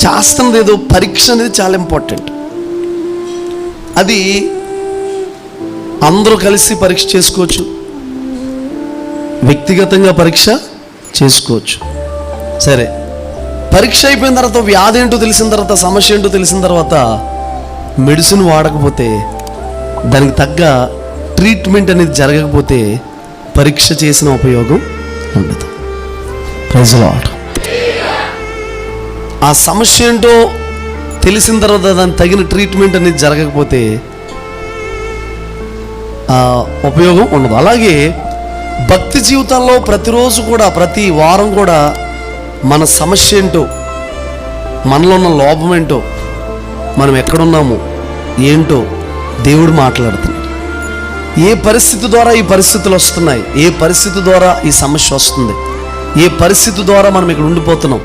చేస్తున్నది ఏదో పరీక్ష అనేది చాలా ఇంపార్టెంట్. అది అందరూ కలిసి పరీక్ష చేసుకోవచ్చు, వ్యక్తిగతంగా పరీక్ష చేసుకోవచ్చు. సరే, పరీక్ష అయిపోయిన తర్వాత వ్యాధి ఏంటో తెలిసిన తర్వాత, సమస్య ఏంటో తెలిసిన తర్వాత మెడిసిన్ వాడకపోతే, దానికి తగ్గ ట్రీట్మెంట్ అనేది జరగకపోతే పరీక్ష చేసిన ఉపయోగం ఉండదు. Praise Lord. ఆ సమస్య ఏంటో తెలిసిన తర్వాత దానికి తగిన ట్రీట్మెంట్ అనేది జరగకపోతే ఉపయోగం ఉండదు. అలాగే భక్తి జీవితంలో ప్రతిరోజు కూడా, ప్రతి వారం కూడా మన సమస్య ఏంటో, మనలో ఉన్న లోపం ఏంటో, మనం ఎక్కడున్నాము ఏంటో దేవుడు మాట్లాడుతున్నాడు. ఏ పరిస్థితి ద్వారా ఈ పరిస్థితులు వస్తున్నాయి, ఏ పరిస్థితి ద్వారా ఈ సమస్య వస్తుంది, ఏ పరిస్థితి ద్వారా మనం ఇక్కడ ఉండిపోతున్నాం,